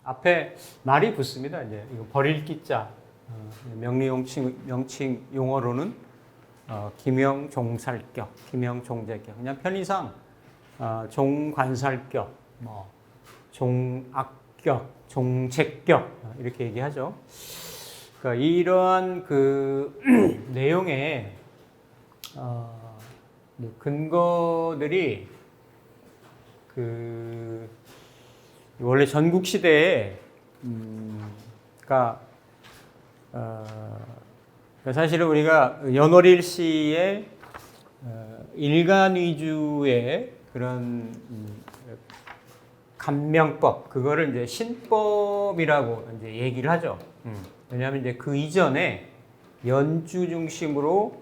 앞에 말이 붙습니다. 이제 이거 버릴 기자, 명칭 용어로는 기명종살격, 기명종제격. 그냥 편의상 종관살격, 뭐 종악격, 종책격 이렇게 얘기하죠. 그러니까 이러한 그 내용의 근거들이 그 원래 전국 시대에 그러니까 사실은 우리가 연월일 시의 일간 위주의 그런 감명법, 그거를 이제 신법이라고 이제 얘기를 하죠. 왜냐하면 이제 그 이전에 연주 중심으로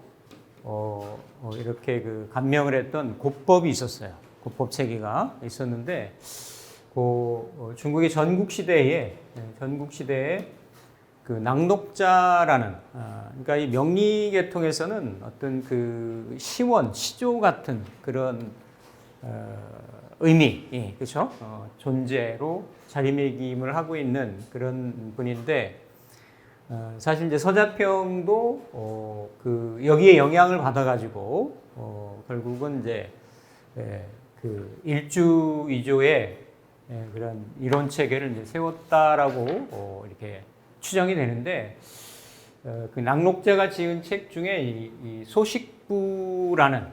이렇게 그 감명을 했던 고법이 있었어요. 고법 체계가 있었는데, 중국의 전국 시대에 그 낙록자라는, 그러니까 이 명리 계통에서는 어떤 그 시원, 시조 같은 그런 의미, 그렇죠? 존재로 자리매김을 하고 있는 그런 분인데, 사실 이제 서자평도 그 여기에 영향을 받아가지고 결국은 이제 그 일주 이조의 그런 이론 체계를 이제 세웠다라고 이렇게 추정이 되는데, 그 낙록자가 지은 책 중에 이 소식부라는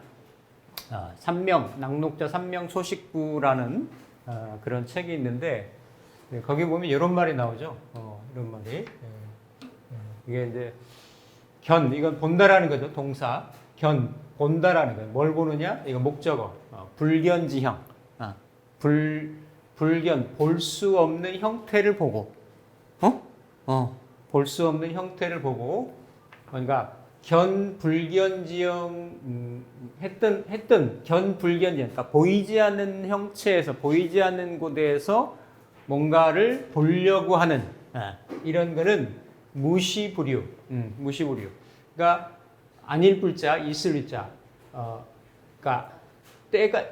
낙록자 삼명 소식부라는 그런 책이 있는데, 거기 보면 이런 말이 나오죠. 이런 말이. 이게 이제 이건 본다라는 거죠. 동사. 본다라는 거예요. 뭘 보느냐? 이거 목적어. 불견지형. 불견, 볼 수 없는 형태를 보고. 볼 수 없는 형태를 보고. 그러니까 견불견지형 했던 견불견지형. 그러니까 보이지 않는 형체에서, 보이지 않는 곳에서 뭔가를 보려고 하는 이런 거는 무시부류. 무시부류. 그러니까 아닐 불자, 있을 불자. 그러니까 때가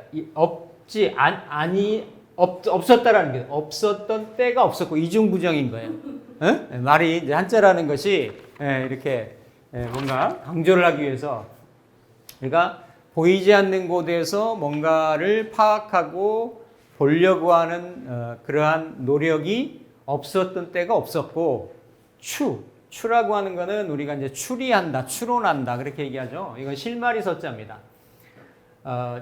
없었다라는 게 없었던 때가 없었고 이중부정인 거예요. 말이 이제 한자라는 것이 이렇게 뭔가 강조를 하기 위해서, 그러니까 보이지 않는 곳에서 뭔가를 파악하고 보려고 하는 그러한 노력이 없었던 때가 없었고, 추라고 하는 거는 우리가 이제 추리한다, 추론한다 그렇게 얘기하죠. 이건 실마리 서자입니다.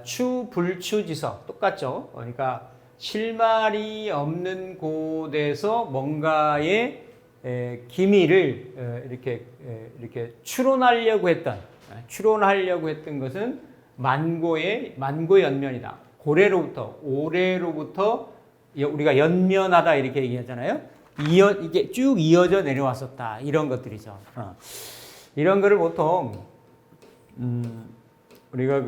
추, 불추, 지서 똑같죠. 그러니까 실마리 없는 곳에서 뭔가의 기미를 이렇게 추론하려고 했던 것은 만고의 연면이다. 올해로부터 우리가 연면하다 이렇게 얘기하잖아요. 이게 쭉 이어져 내려왔었다. 이런 것들이죠. 이런 거를 보통 우리가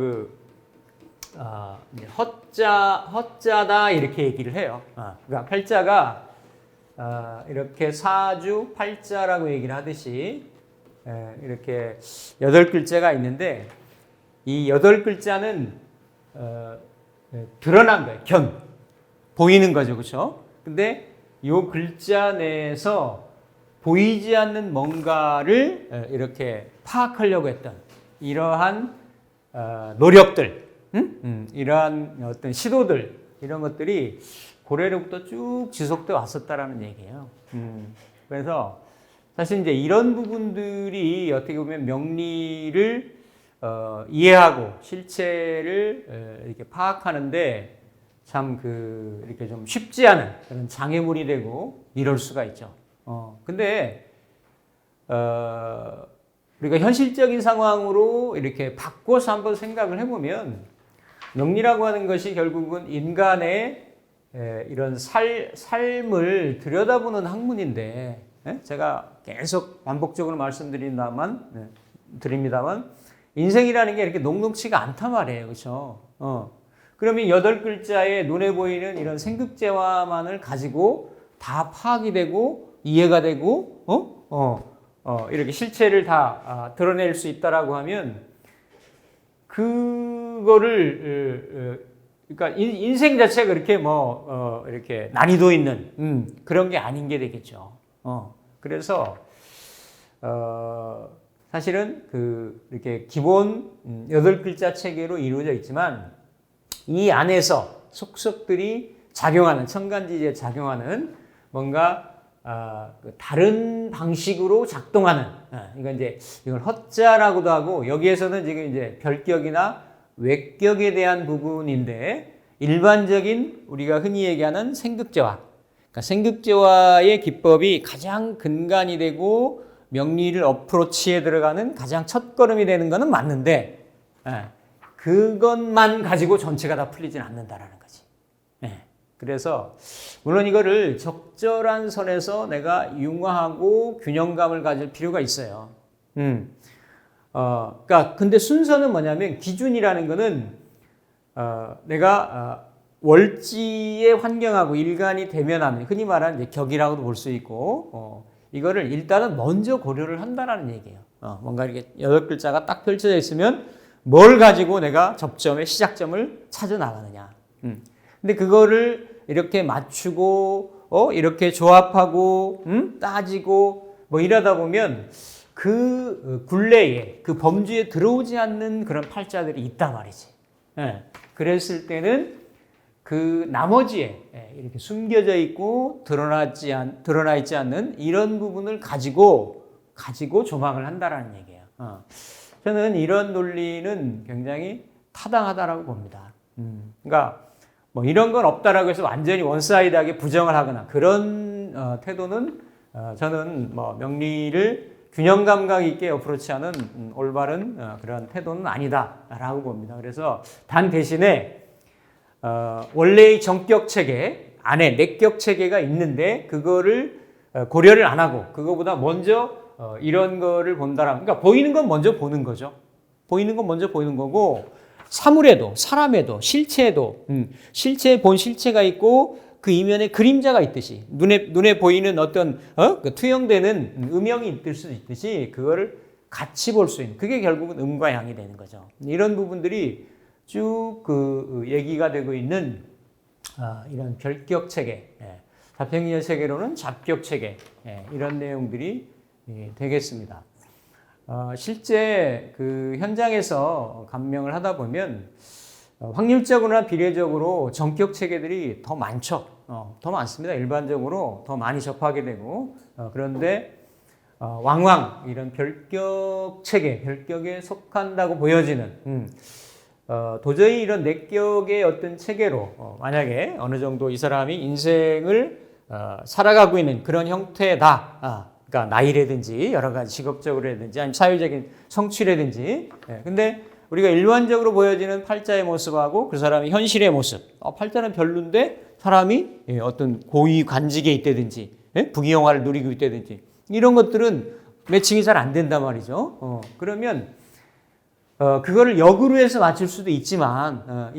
헛자다 이렇게 얘기를 해요. 그러니까 팔자가 이렇게 사주 팔자라고 얘기를 하듯이 이렇게 8글자가 있는데, 이 8글자는 드러난 거예요. 보이는 거죠. 그렇죠? 근데 이 글자 내에서 보이지 않는 뭔가를 이렇게 파악하려고 했던 이러한 노력들, 이러한 어떤 시도들, 이런 것들이 고래로부터 쭉 지속돼 왔었다라는 얘기예요. 그래서 사실 이제 이런 부분들이 어떻게 보면 명리를 이해하고 실체를 이렇게 파악하는데 참 이렇게 좀 쉽지 않은 그런 장애물이 되고 이럴 수가 있죠. 근데 우리가 현실적인 상황으로 이렇게 바꿔서 한번 생각을 해보면, 명리라고 하는 것이 결국은 인간의 이런 삶을 들여다보는 학문인데, 제가 계속 반복적으로 말씀드립니다만, 인생이라는 게 이렇게 녹록치가 않단 말이에요. 그렇죠? 그러면 8글자에 눈에 보이는 이런 생극재화만을 가지고 다 파악이 되고 이해가 되고 이렇게 실체를 다 드러낼 수 있다라고 하면 그거를 그러니까 인생 자체가 그렇게 이렇게 난이도 있는 그런 게 아닌 게 되겠죠. 그래서 사실은 이렇게 기본 8글자 체계로 이루어져 있지만 이 안에서 속속들이 작용하는 첨간지지에 작용하는 뭔가 다른 방식으로 작동하는 이건 이제 이걸 허자라고도 하고 여기에서는 지금 이제 별격이나 외격에 대한 부분인데 일반적인 우리가 흔히 얘기하는 생극제화, 그러니까 생극제화의 기법이 가장 근간이 되고 명리를 어프로치에 들어가는 가장 첫걸음이 되는 것은 맞는데 그것만 가지고 전체가 다 풀리진 않는다라는 거지. 그래서 물론 이거를 적절한 선에서 내가 융화하고 균형감을 가질 필요가 있어요. 그러니까 근데 순서는 뭐냐면 기준이라는 거는 내가 월지의 환경하고 일간이 대면하는 흔히 말하는 이제 격이라고도 볼 수 있고 이거를 일단은 먼저 고려를 한다라는 얘기예요. 뭔가 이렇게 8글자가 딱 펼쳐져 있으면 뭘 가지고 내가 접점의 시작점을 찾아 나가느냐. 근데 그거를 이렇게 맞추고 이렇게 조합하고 따지고 뭐 이러다 보면 그 굴레에 그 범주에 들어오지 않는 그런 팔자들이 있단 말이지. 그랬을 때는 그 나머지에 이렇게 숨겨져 있고 드러나 있지 않는 이런 부분을 가지고 조망을 한다라는 얘기예요. 저는 이런 논리는 굉장히 타당하다라고 봅니다. 그러니까 뭐 이런 건 없다라고 해서 완전히 원사이드하게 부정을 하거나 그런 태도는 저는 뭐 명리를 균형 감각 있게 어프로치하는 올바른 그런 태도는 아니다라고 봅니다. 그래서 단 대신에 원래의 정격 체계 안에 내격 체계가 있는데 그거를 고려를 안 하고 그거보다 먼저 이런 거를 본다라. 그러니까 보이는 건 먼저 보는 거죠. 보이는 건 먼저 보이는 거고 사물에도 사람에도 실체에도 실체에 본 실체가 있고 그 이면에 그림자가 있듯이 눈에 보이는 어떤 그 투영되는 음영이 있을 수 있듯이 그거를 같이 볼 수 있는 그게 결국은 음과 양이 되는 거죠. 이런 부분들이 쭉 그 얘기가 되고 있는 이런 별격 체계, 자평이의 체계로는 잡격 체계 이런 내용들이 되겠습니다. 실제 그 현장에서 감명을 하다 보면 확률적으로나 비례적으로 정격 체계들이 더 많죠. 더 많습니다. 일반적으로 더 많이 접하게 되고 그런데 왕왕 이런 별격 체계, 별격에 속한다고 보여지는 도저히 이런 내격의 어떤 체계로 만약에 어느 정도 이 사람이 인생을 살아가고 있는 그런 형태다. 그러니까 나이라든지 여러 가지 직업적으로라든지 아니면 사회적인 성취라든지. 근데 우리가 일반적으로 보여지는 팔자의 모습하고 그 사람의 현실의 모습. 팔자는 별론데 사람이 어떤 고위 관직에 있다든지 부귀영화를 누리고 있다든지 이런 것들은 매칭이 잘 안 된단 말이죠. 그러면 그거를 역으로 해서 맞출 수도 있지만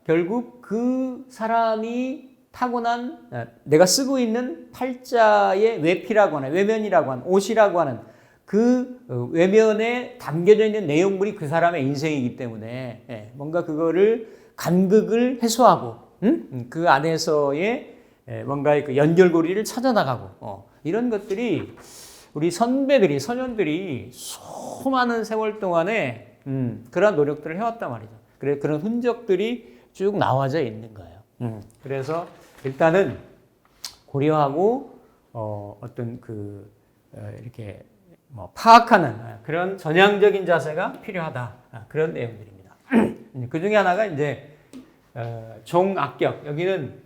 결국 그 사람이 타고난 내가 쓰고 있는 팔자의 외피라고 하는 외면이라고 하는 옷이라고 하는 그 외면에 담겨져 있는 내용물이 그 사람의 인생이기 때문에 뭔가 그거를 간극을 해소하고 그 안에서의 뭔가의 그 연결고리를 찾아나가고 이런 것들이 우리 선배들이 선현들이 수많은 세월 동안에 그런 노력들을 해왔단 말이죠. 그래 그런 흔적들이 쭉 나와져 있는 거예요. 그래서 일단은 고려하고 어떤 그 이렇게 뭐 파악하는 그런 전향적인 자세가 필요하다 그런 내용들입니다. 그 중에 하나가 이제 종악격 여기는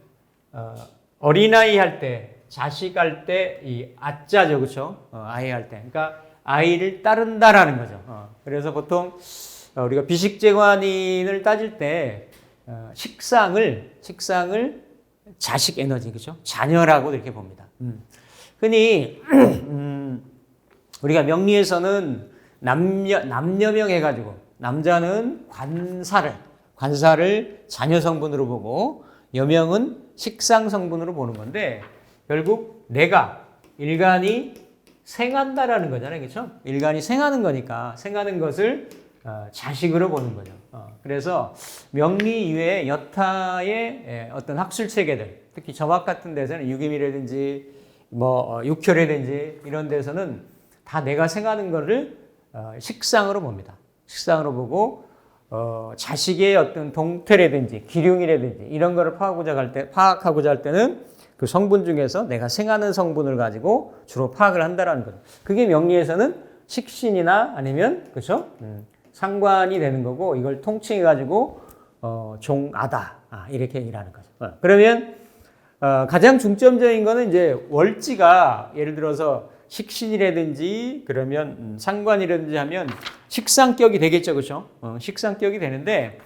어린아이 할 때 자식 할 때 이 아자죠, 그렇죠? 아이 할 때 그러니까 아이를 따른다라는 거죠. 그래서 보통 우리가 비식재관인을 따질 때 식상을 자식 에너지, 그죠? 자녀라고 이렇게 봅니다. 흔히 우리가 명리에서는 남녀명 해가지고 남자는 관사를 자녀 성분으로 보고 여명은 식상 성분으로 보는 건데 결국 내가 일간이 생한다라는 거잖아요. 그렇죠? 일간이 생하는 거니까 생하는 것을 자식으로 보는 거죠. 그래서 명리 이외에 여타의 어떤 학술 체계들, 특히 점학 같은 데서는 유기미라든지 뭐 육혈이라든지 이런 데서는 다 내가 생하는 거를 식상으로 봅니다. 식상으로 보고 자식의 어떤 동태라든지 기륭이라든지 이런 거를 파악하고자 할 때는 그 성분 중에서 내가 생하는 성분을 가지고 주로 파악을 한다라는 거죠. 그게 명리에서는 식신이나 아니면 그렇죠? 상관이 되는 거고 이걸 통칭해 가지고 종아다 이렇게 얘기하는 거죠. 그러면 가장 중점적인 거는 이제 월지가 예를 들어서 식신이라든지 그러면 상관이라든지 하면 식상격이 되겠죠, 그렇죠? 식상격이 되는데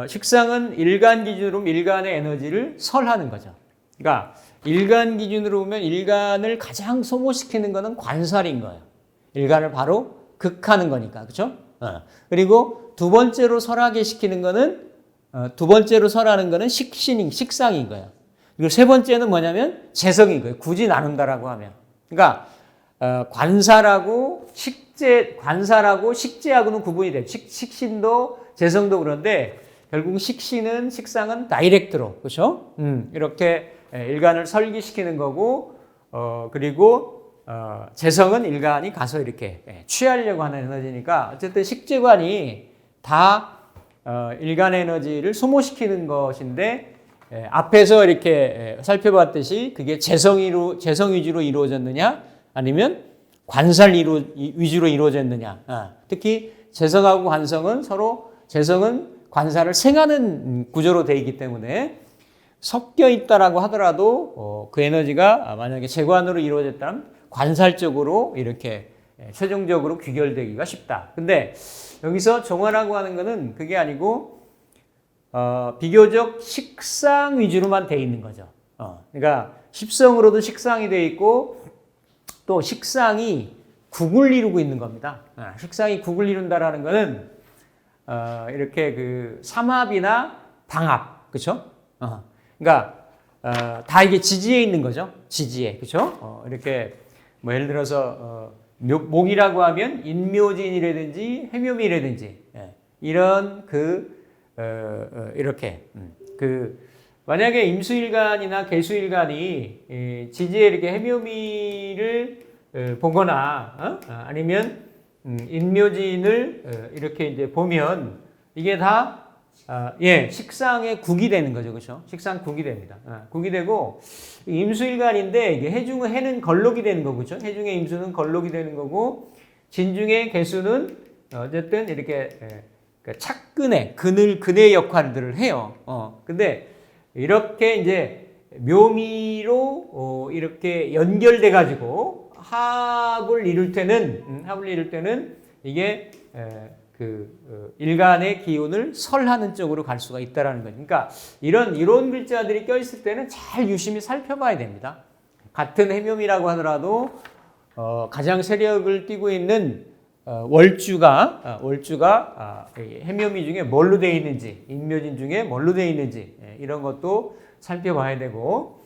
식상은 일간 기준으로 일간의 에너지를 설하는 거죠. 그러니까 일간 기준으로 보면 일간을 가장 소모시키는 거는 관살인 거예요. 일간을 바로 극하는 거니까, 그렇죠? 그리고 두 번째로 설하게 시키는 거는 두 번째로 설하는 거는 식상인 거예요. 그리고 세 번째는 뭐냐면 재성인 거예요. 굳이 나눈다라고 하면, 그러니까 관살하고 식재하고는 구분이 돼요. 식신도 재성도 그런데 결국 식상은 다이렉트로 그렇죠? 이렇게 일간을 설기시키는 거고 그리고 재성은 일간이 가서 이렇게 취하려고 하는 에너지니까 어쨌든 식재관이 다 일간의 에너지를 소모시키는 것인데 앞에서 이렇게 살펴봤듯이 그게 재성 위주로 이루어졌느냐 아니면 관살 위주로 이루어졌느냐. 특히 재성하고 관성은 서로 재성은 관살을 생하는 구조로 되어 있기 때문에 섞여 있다라고 하더라도 그 에너지가 만약에 재관으로 이루어졌다면 관살적으로 이렇게 최종적으로 귀결되기가 쉽다. 근데 여기서 종화라고 하는 것은 그게 아니고 비교적 식상 위주로만 되어 있는 거죠. 그러니까 십성으로도 식상이 되어 있고 또 식상이 국을 이루고 있는 겁니다. 식상이 국을 이룬다라는 것은 이렇게 그 삼합이나 방합, 그렇죠? 그러니까 다 이게 지지에 있는 거죠. 지지에, 그렇죠? 이렇게 뭐 예를 들어서 목이라고 하면 인묘진이라든지 해묘미라든지 이런 이렇게 만약에 임수일간이나 계수일간이 지지에 이렇게 해묘미를 보거나 아니면 인묘진을 이렇게 이제 보면 이게 다 식상의 국이 되는 거죠, 그렇죠? 식상 국이 됩니다. 국이 되고 임수일간인데 이게 해는 걸록이 되는 거고, 그렇죠? 해중의 임수는 걸록이 되는 거고 진중의 계수는 어쨌든 이렇게 착근의 근의 역할들을 해요. 근데 이렇게 이제 묘미로 이렇게 연결돼 가지고 합을 이룰 때는 이게 일간의 기운을 설하는 쪽으로 갈 수가 있다라는 거죠. 그러니까 이런 글자들이 껴 있을 때는 잘 유심히 살펴봐야 됩니다. 같은 해묘미라고 하더라도 가장 세력을 띠고 있는 월주가 해묘미 중에 뭘로 되어 있는지, 인묘진 중에 뭘로 되어 있는지 이런 것도 살펴봐야 되고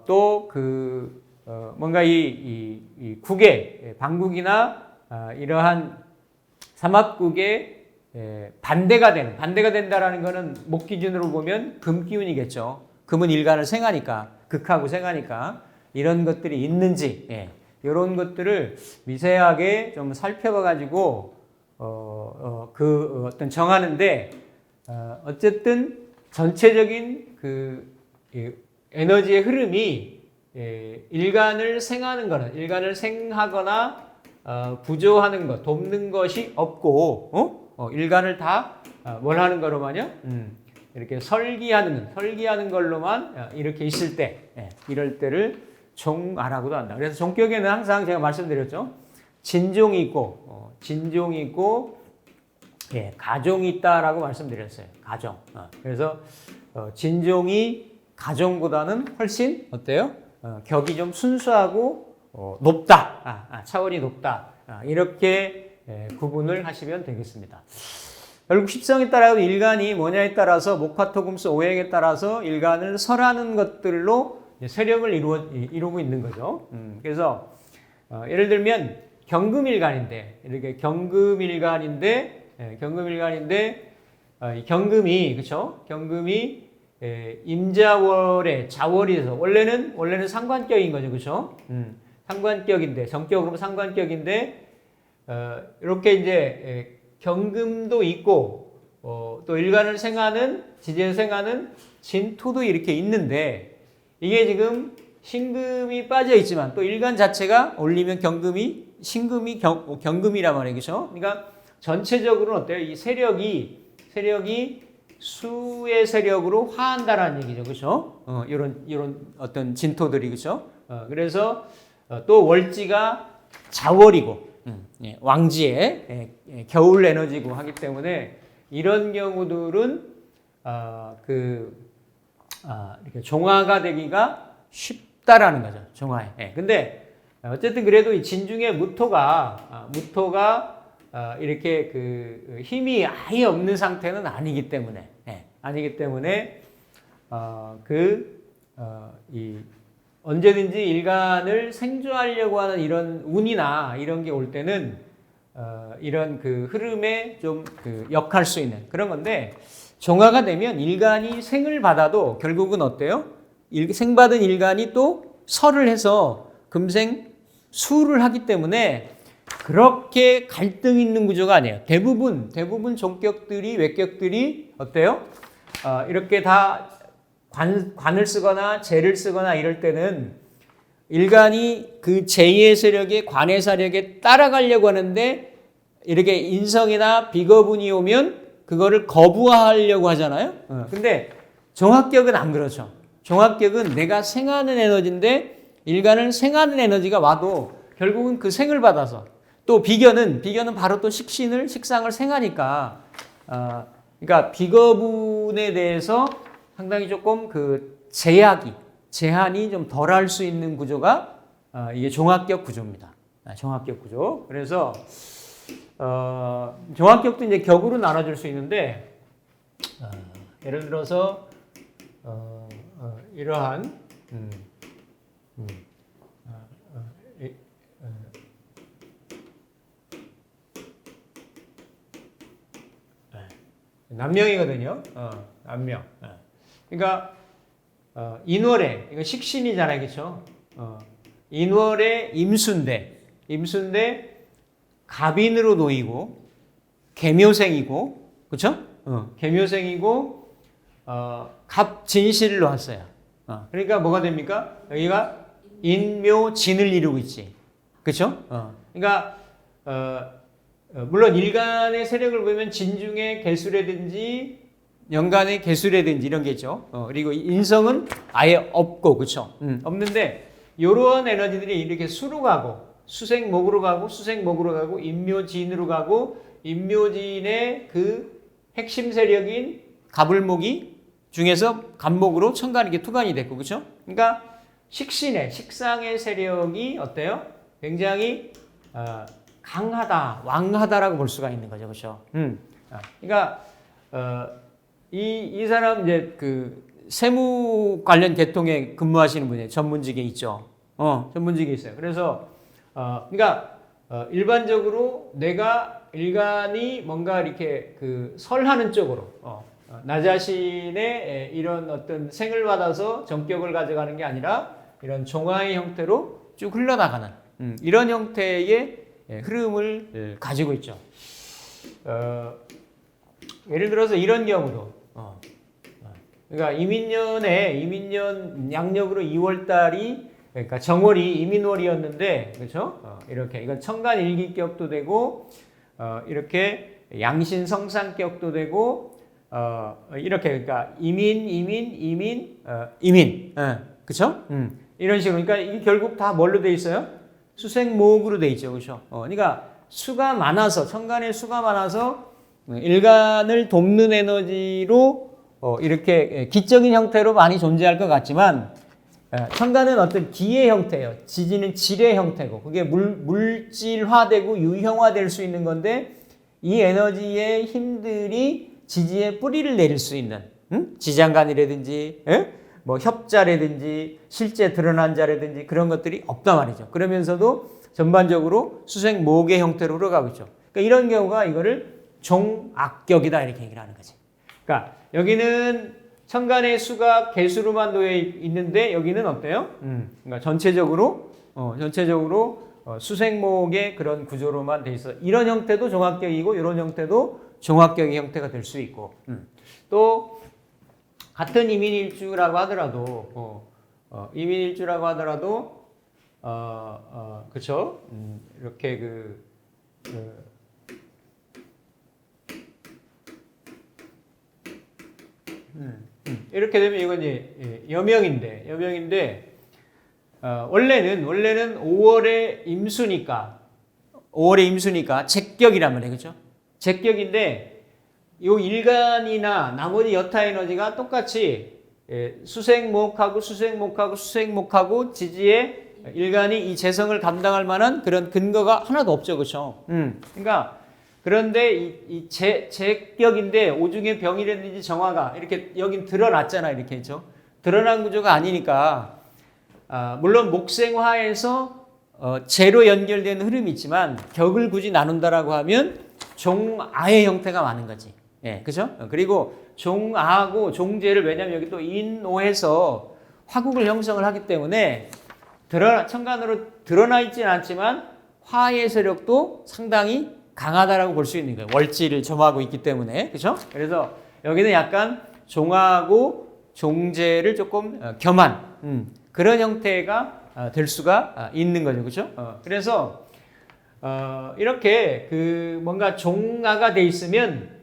또 뭔가 이 국의 방국이나 이러한 삼합국의 반대가 된다라는 것은 목 기준으로 보면 금 기운이겠죠. 금은 일간을 생하니까 극하고 생하니까 이런 것들이 있는지 이런 것들을 미세하게 좀 살펴봐 가지고 어떤 정하는데 어쨌든 전체적인 에너지의 흐름이 일간을 생하거나 구조하는 것, 돕는 것이 없고 일간을 다 뭘 하는 거로만요? 이렇게 설기하는 걸로만 이렇게 있을 때 이럴 때를 종아라고도 한다. 그래서 종격에는 항상 제가 말씀드렸죠. 진종이 있고 가종이 있다라고 말씀드렸어요. 가종. 그래서 진종이 가종보다는 훨씬 어때요? 격이 좀 순수하고 높다. 차원이 높다. 이렇게 구분을 하시면 되겠습니다. 결국 십성에 따라서 일간이 뭐냐에 따라서 목화토금수 오행에 따라서 일간을 설하는 것들로 세력을 이루고 있는 거죠. 그래서 예를 들면 경금일간인데 이렇게 경금일간인데 이 경금이 그렇죠? 경금이 임자월에 자월이 서 원래는 상관격인 거죠, 그렇죠? 상관격인데 정격으로 상관격인데 이렇게 이제 경금도 있고 또 일간을 생하는 지지에 생하는 진토도 이렇게 있는데 이게 지금 신금이 빠져 있지만 또 일간 자체가 올리면 경금이 신금이 경금이란 말이에요, 그렇죠? 그러니까 전체적으로는 어때요? 이 세력이 수의 세력으로 화한다라는 얘기죠, 그렇죠? 이런 어떤 진토들이 그렇죠? 그래서 또 월지가 자월이고 왕지의 겨울 에너지고 하기 때문에 이런 경우들은 이렇게 종화가 되기가 쉽다라는 거죠, 종화에. 근데 어쨌든 그래도 이 진중의 무토가 이렇게 그 힘이 아예 없는 상태는 아니기 때문에 언제든지 일간을 생존하려고 하는 이런 운이나 이런 게 올 때는 이런 그 흐름에 좀 역할 수 있는 그런 건데 종화가 되면 일간이 생을 받아도 결국은 어때요? 생받은 일간이 또 설을 해서 금생 수를 하기 때문에 그렇게 갈등 있는 구조가 아니에요. 대부분 종격들이 외격들이 어때요? 이렇게 다 관을 쓰거나 재를 쓰거나 이럴 때는 일간이 그 제2의 세력의 관의 사력에 따라가려고 하는데 이렇게 인성이나 비거분이 오면 그거를 거부하려고 하잖아요. 근데 종합격은 안 그렇죠. 종합격은 내가 생하는 에너지인데 일간을 생하는 에너지가 와도 결국은 그 생을 받아서 또 비견은 바로 또 식상을 생하니까 그러니까 비거분에 대해서 상당히 조금 그 제한이 좀 덜할 수 있는 구조가 이게 종합격 구조입니다. 종합격 구조. 그래서 종합격도 이제 격으로 나눠질 수 있는데 예를 들어서 이러한 남명이거든요. 남명. 그러니까 인월에 이거 식신이잖아요, 그렇죠? 인월에 임수인데 갑인으로 놓이고 계묘생이고, 그렇죠? 계묘생이고 갑진실로 왔어요. 그러니까 뭐가 됩니까? 여기가 인묘진을 이루고 있지, 그렇죠? 그러니까 물론 일간의 세력을 보면 진중의 개수라든지 연간의 개수라든지 이런 게 있죠. 그리고 인성은 아예 없고, 그렇죠? 없는데 이러한 에너지들이 이렇게 수로 가고 수생목으로 가고 인묘진으로 가고 인묘진의 그 핵심 세력인 갑을목이 중에서 갑목으로 천간 이렇게 투간이 됐고, 그렇죠? 그러니까 식상의 세력이 어때요? 굉장히 강하다, 왕하다라고 볼 수가 있는 거죠, 그렇죠? 그러니까 이 사람 이제 그 세무 관련 계통에 근무하시는 분이 전문직에 있죠. 전문직에 있어요. 그래서 그러니까 일반적으로 내가 일간이 뭔가 이렇게 그 설하는 쪽으로 나 자신의 이런 어떤 생을 받아서 정격을 가져가는 게 아니라 이런 종화의 형태로 쭉 흘러나가는 이런 형태의 흐름을 가지고 있죠. 예를 들어서 이런 경우도 그러니까 이민년 양력으로 2월달이 그러니까 정월이 이민월이었는데, 그렇죠? 이렇게 이건 천간일기격도 되고 이렇게 양신성상격도 되고 이렇게 그러니까 이민 그렇죠? 이런 식으로 그러니까 이게 결국 다 뭘로 돼 있어요? 수생목으로 돼 있죠, 그렇죠? 그러니까 수가 많아서 천간에 수가 많아서 일간을 돕는 에너지로 이렇게 기적인 형태로 많이 존재할 것 같지만 천간은 어떤 기의 형태예요. 지지는 질의 형태고 그게 물질화되고 유형화될 수 있는 건데 이 에너지의 힘들이 지지의 뿌리를 내릴 수 있는 지장간이라든지 뭐 협자라든지 실제 드러난 자라든지 그런 것들이 없단 말이죠. 그러면서도 전반적으로 수생목의 형태로 흘러가고 있죠. 그러니까 이런 경우가 이거를 종악격이다 이렇게 얘기를 하는 거지. 그러니까 여기는 천간의 수가 개수로만 놓여 있는데 여기는 어때요? 그러니까 전체적으로 수생목의 그런 구조로만 돼 있어. 이런 형태도 종합격이고 이런 형태도 종합격의 형태가 될 수 있고. 또 같은 이민일주라고 하더라도 그렇죠? 이렇게 이렇게 되면 이건 이제 여명인데 원래는 5월에 임수니까 제격이란 말이에요, 그렇죠? 제격인데 요 일간이나 나머지 여타 에너지가 똑같이 수생목하고 지지의 일간이 이 재성을 감당할 만한 그런 근거가 하나도 없죠, 그렇죠? 그러니까 그런데 이 제격인데 오중의 병이라든지 정화가 이렇게 여긴 드러났잖아, 이렇게 했죠. 드러난 구조가 아니니까 물론 목생화에서 재로 연결되는 흐름이 있지만 격을 굳이 나눈다라고 하면 종아의 형태가 많은 거지. 예, 그죠? 그리고 종아하고 종재를 왜냐면 여기 또 인오해서 화국을 형성을 하기 때문에 천간으로 드러나 있지는 않지만 화의 세력도 상당히 강하다라고 볼 수 있는 거예요. 월지를 점하고 있기 때문에. 그죠? 그래서 여기는 약간 종하고 종재를 조금 겸한 그런 형태가 될 수가 있는 거죠. 그죠? 그래서 이렇게 뭔가 종화가 돼 있으면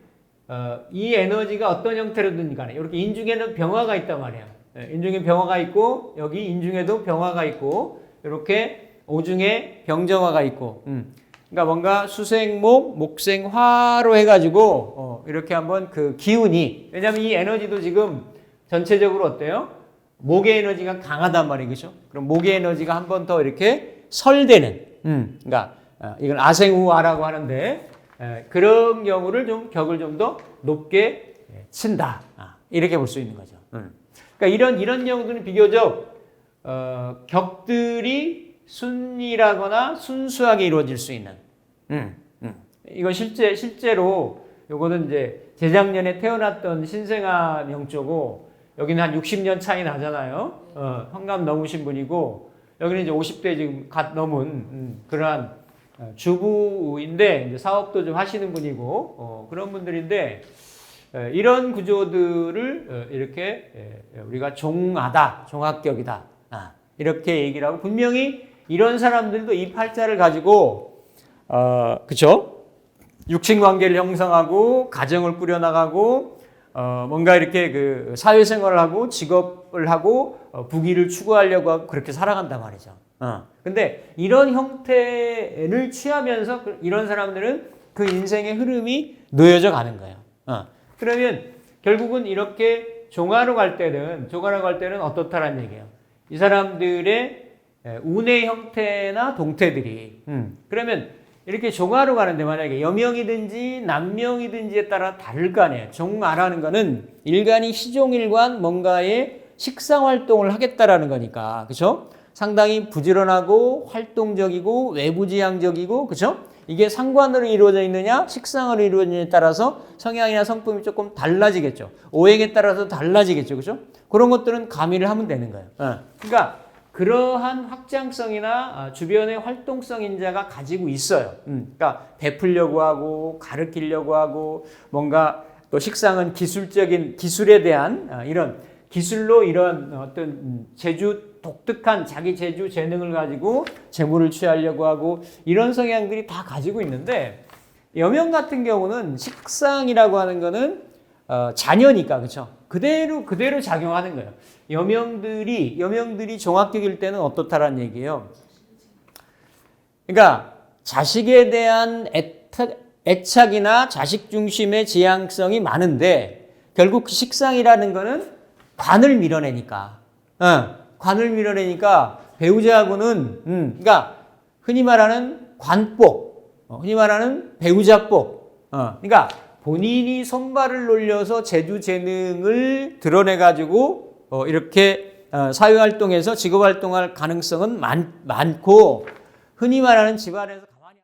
이 에너지가 어떤 형태로든 간에 이렇게 인중에는 병화가 있단 말이에요. 인중에 병화가 있고 여기 인중에도 병화가 있고 이렇게 오중에 병정화가 있고 그러니까 뭔가 수생목, 목생화로 해가지고 이렇게 한번 그 기운이 왜냐하면 이 에너지도 지금 전체적으로 어때요? 목의 에너지가 강하단 말이죠. 그럼 목의 에너지가 한 번 더 이렇게 설되는 그러니까 이건 아생우아라고 하는데 그런 경우를 좀 격을 좀 더 높게 친다. 이렇게 볼 수 있는 거죠. 그러니까 이런 경우들은 비교적 격들이 순이라거나 순수하게 이루어질 수 있는. 이건 실제로 요거는 이제 재작년에 태어났던 신생아 명조고 여기는 한 60년 차이 나잖아요. 환갑 넘으신 분이고 여기는 이제 50대 지금 갓 넘은 그러한 주부인데 이제 사업도 좀 하시는 분이고 그런 분들인데 이런 구조들을 이렇게 우리가 종하다, 종합격이다 이렇게 얘기를 하고 분명히 이런 사람들도 이 팔자를 가지고 그쵸? 육친 관계를 형성하고 가정을 꾸려나가고 뭔가 이렇게 그 사회생활을 하고 직업을 하고 부귀를 추구하려고 하고 그렇게 살아간단 말이죠. 근데 이런 형태를 취하면서 이런 사람들은 그 인생의 흐름이 놓여져 가는 거예요. 그러면 결국은 이렇게 종화로 갈 때는 어떻다라는 얘기예요. 이 사람들의 운의 형태나 동태들이 그러면 이렇게 종화로 가는데 만약에 여명이든지 남명이든지에 따라 다를 거 아니에요. 종화라는 거는 일간이 시종일관 뭔가의 식상 활동을 하겠다라는 거니까 그렇죠? 상당히 부지런하고 활동적이고 외부지향적이고 그렇죠? 이게 상관으로 이루어져 있느냐 식상으로 이루어지느냐에 따라서 성향이나 성품이 조금 달라지겠죠. 오행에 따라서 달라지겠죠. 그렇죠? 그런 것들은 가미를 하면 되는 거예요. 그러니까 그러한 확장성이나 주변의 활동성 인자가 가지고 있어요. 그러니까 베풀려고 하고 가르치려고 하고 뭔가 또 식상은 기술적인 기술에 대한 이런 기술로 이런 어떤 독특한 자기 재주 재능을 가지고 재물을 취하려고 하고 이런 성향들이 다 가지고 있는데 여명 같은 경우는 식상이라고 하는 거는 자녀니까 그렇죠. 그대로 작용하는 거예요. 여명들이 종합격일 때는 어떻다라는 얘기예요. 그러니까 자식에 대한 애착이나 자식 중심의 지향성이 많은데 결국 그 식상이라는 거는 관을 밀어내니까 배우자하고는 그러니까 흔히 말하는 관복, 흔히 말하는 배우자복, 그러니까 본인이 손발을 놀려서 재주 재능을 드러내 가지고 이렇게 사회 활동에서 직업 활동할 가능성은 많고 흔히 말하는 집안에서